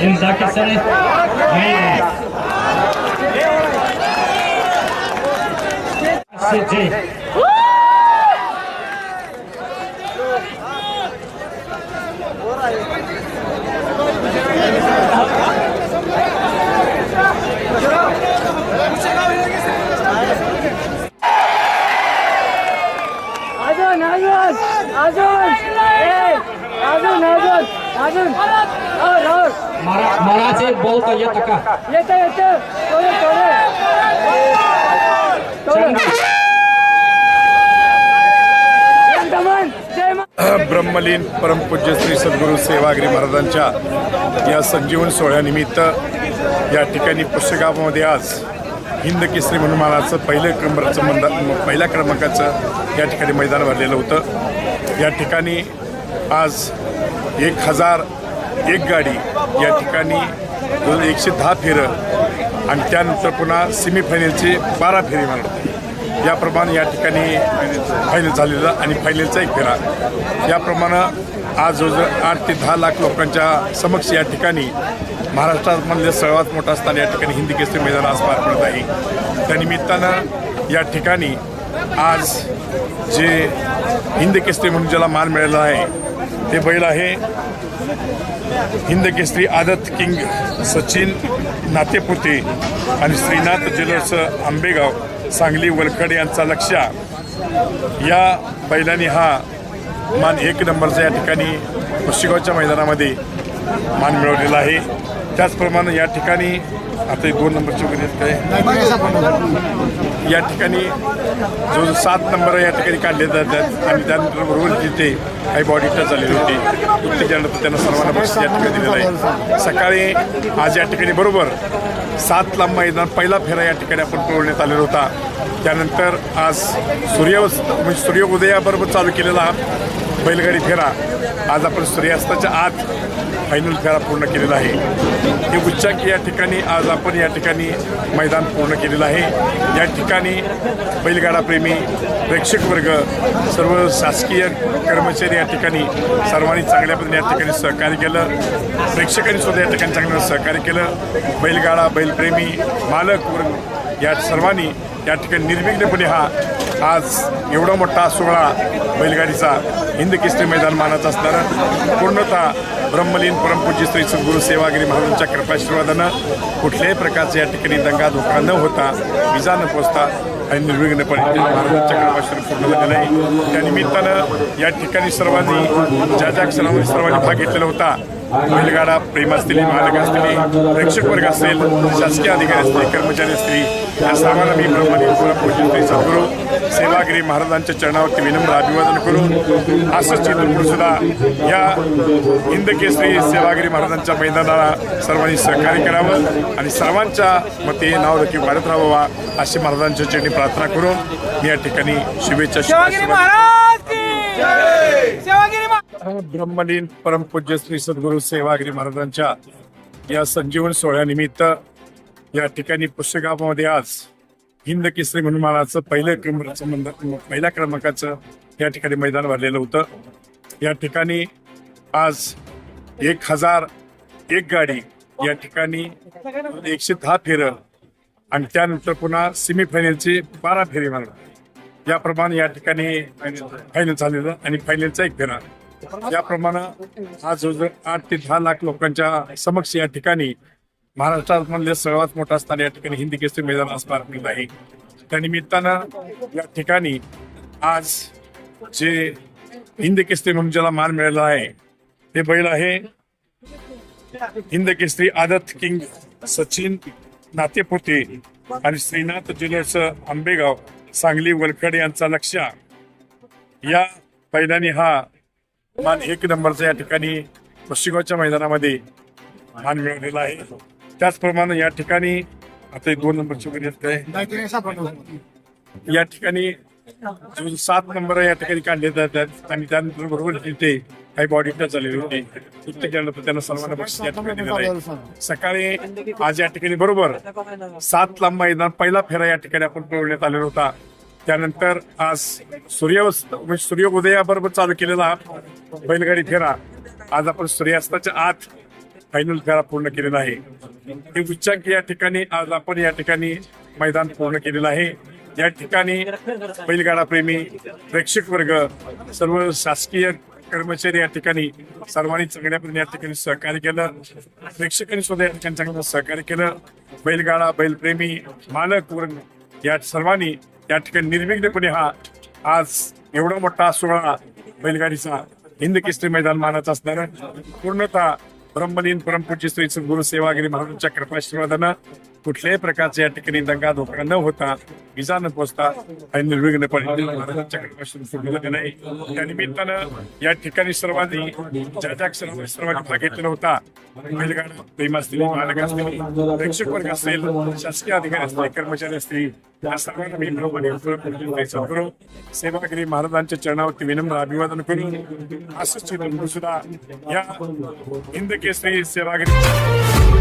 चिंता कशाने नाही महाराज बोलतो येतं का ब्रह्मलीन परमपूज्य श्री सद्गुरू सेवागिरी महाराजांच्या या संजीवन सोहळ्यानिमित्त या ठिकाणी पुष्यगावामध्ये आज हिंद केसरी म्हणून मानाचं पहिल्या क्रमांकाचं या ठिकाणी मैदान भरलेलं होतं। या ठिकाणी आज 1001 गाडी या ठिकाणी 110 फेरं आणि त्यानंतर पुन्हा सेमीफायनलची 12 फेरी म्हणतात। याप्रमाणे या ठिकाणी फायनल झालेलं आणि फायनलचा एक फेरा याप्रमाणे आज जवळजवळ 8 ते 10 लाख लोकांच्या समक्ष या ठिकाणी महाराष्ट्रामधले सर्वात मोठा स्थान या ठिकाणी हिंद केसरी मैदान आज पार पडत आहे। त्यानिमित्तानं या ठिकाणी आज जे हिंद केसरी म्हणून ज्याला मान मिळाला आहे ते बैल आहे हिंद केसरी आदत किंग सचिन नातेपुते आणि श्रीनाथ ज्वेलर्स आंबेगाव सांगली वलखड यांचा लक्ष या बैलांनी हा मान 1 नंबरचा या ठिकाणी पुष्यगावच्या मैदानामध्ये मान मिळवलेला आहे। त्याचप्रमाणे या ठिकाणी आता 2 नंबरची वगैरे काय या ठिकाणी जो 7 नंबर या ठिकाणी काढले जातात आणि त्यानंतर बरोबर तिथे काही बॉडी टच झालेली होती उत्तेजनानंतर त्यांना सर्वांना बक्षीस या ठिकाणी दिलेलं आहे। सकाळी आज या ठिकाणी बरोबर 7 ला मैदान पहिला फेरा या ठिकाणी आपण पळवण्यात आलेला होता। त्यानंतर आज सूर्योदयाबरोबर चालू केलेला बैलगाडी फेरा आज आपण सूर्यास्ताच्या आत फायनल फेरा पूर्ण केलेला आहे। हे उच्चांकी या ठिकाणी आज आपण या ठिकाणी मैदान पूर्ण केलेलं आहे। या ठिकाणी बैलगाडा प्रेमी प्रेक्षक वर्ग सर्व शासकीय कर्मचारी या ठिकाणी सर्वांनी चांगल्या पद्धतीने या ठिकाणी सहकार्य केलं। प्रेक्षकांनी सुद्धा या ठिकाणी चांगलं सहकार्य केलं। बैलगाडा बैलप्रेमी मालक वर्ग या सर्वांनी या ठिकाणी निर्विघ्नपणे हा आज एवढा मोठा सोहळा बैलगाडीचा हिंद केसरी मैदान मानाचा असणारा पूर्णतः ब्रह्मलीन परमपूज्य श्री सद्गुरू सेवागिरी महाराजांच्या कृपाशीर्वादानं कुठल्याही प्रकारचा या ठिकाणी दंगा धोका न होता विजा न पोचता आणि निर्विघ्नपणे महाराजांच्या कृपाशीर्वाद पूर्ण झालेला आहे। त्यानिमित्तानं या ठिकाणी सर्वांनी ज्या क्षणामध्ये सर्वांनी भाग घेतलेला होता बैलगाडा प्रेम असतील मालक असतील प्रेक्षक वर्ग असेल शासकीय अधिकारी असतील कर्मचारी असतील या सर्वांना मी ब्रह्मलीन परमपूज्य श्री सद्गुरू सेवागिरी महाराजांच्या चरणावरती विनम्र अभिवादन करून असंच इथून सुद्धा या हिंद केसरी सेवागिरी महाराजांच्या मैदानाला सर्वांनी सहकार्य करावं आणि सर्वांच्या मते नावलौकिक वाढत राहावा अशी महाराजांच्या चरणी प्रार्थना करून मी या ठिकाणी शुभेच्छा ब्रह्मलीन परमपूज्य श्री सद्गुरू सेवागिरी महाराजांच्या या संजीवन सोहळ्यानिमित्त या ठिकाणी पुष्यगावामध्ये आज हिंद केसरी म्हणून मानाचं पहिल्या क्रमांकाचं या ठिकाणी मैदान भरलेलं होतं। या ठिकाणी आज 1001 गाडी या ठिकाणी 110 फेरं आणि त्यानंतर पुन्हा सेमीफायनलची 12 फेरी म्हणतात। याप्रमाणे या ठिकाणी फायनल झालेलं आणि फायनलचा एक फेरा याप्रमाणे आज जवळजवळ 8 ते 10 लाख लोकांच्या समक्ष या ठिकाणी महाराष्ट्रामधले सर्वात मोठा स्थान या ठिकाणी हिंद केसरी मैदान आज पार पडलं आहे। त्यानिमित्तानं या ठिकाणी आज जे हिंद केसरी म्हणून ज्याला मान मिळाला आहे ते बैल आहे हिंद केसरी आदत किंग सचिन नातेपुते आणि श्रीनाथ ज्वेलर्स आंबेगाव सांगली वलखड यांचा लक्ष या बैलांनी हा मान 1 नंबरचा या ठिकाणी पुष्यगावच्या मैदानामध्ये मान मिळवलेला आहे। त्याचप्रमाणे या ठिकाणी आता 2 नंबरची वगैरे काय या ठिकाणी जो 7 नंबर या ठिकाणी काढले जातात आणि त्यानंतर बरोबर तिथे काही बॉडी टच झालेली होती उत्तेजनानंतर त्यांना सर्वांना बक्षीस या ठिकाणी दिलेलं आहे। सकाळी आज या ठिकाणी बरोबर 7 ला मैदान पहिला फेरा या ठिकाणी आपण पळवण्यात आलेला होता। त्यानंतर आज सूर्योदयाबरोबर चालू केलेला बैलगाडी फेरा आज आपण सूर्यास्ताच्या आत फायनल फेरा पूर्ण केलेला आहे. हे उच्चांकी या ठिकाणी आज आपण या ठिकाणी मैदान पूर्ण केलेलं आहे. या ठिकाणी बैलगाडा प्रेमी, प्रेक्षक वर्ग, सर्व शासकीय कर्मचारी या ठिकाणी सर्वांनी चांगल्या पद्धतीने या ठिकाणी सहकार्य केलं. प्रेक्षकांनी सुद्धा या ठिकाणी चांगलं सहकार्य केलं. बैलगाडा, बैलप्रेमी, मालक वर्ग या सर्वांनी या ठिकाणी निर्विघ्नपणे हा आज एवढा मोठा सोहळा बैलगाडीचा हिंद केसरी मैदान मानाचं असणार पूर्णतः ब्रह्मलीन परमपूज्य श्री सद्गुरू सेवागिरी महाराजांच्या कृपाशीर्वादानं कुठल्याही प्रकारच्या या ठिकाणी दंगा धोका न होता, विजा न पोचता आणि निर्विघ्नपणे महाराजांच्या कृपाशीर्वाद नाही. त्या निमित्तानं या ठिकाणी सर्वांनी ज्या सर्वांनी भाग घेतलेला होता, बैलगाडा प्रेम असतील, मालक असतील, प्रेक्षक वर्ग असेल, शासकीय अधिकारी असतील, कर्मचारी असतील, या सर्वांना मी ब्रह्मलीन सद्गुरू सेवागिरी महाराजांच्या चरणावरती विनम्र अभिवादन करून असंच सुद्धा या हिंद केसरी सेवागिरी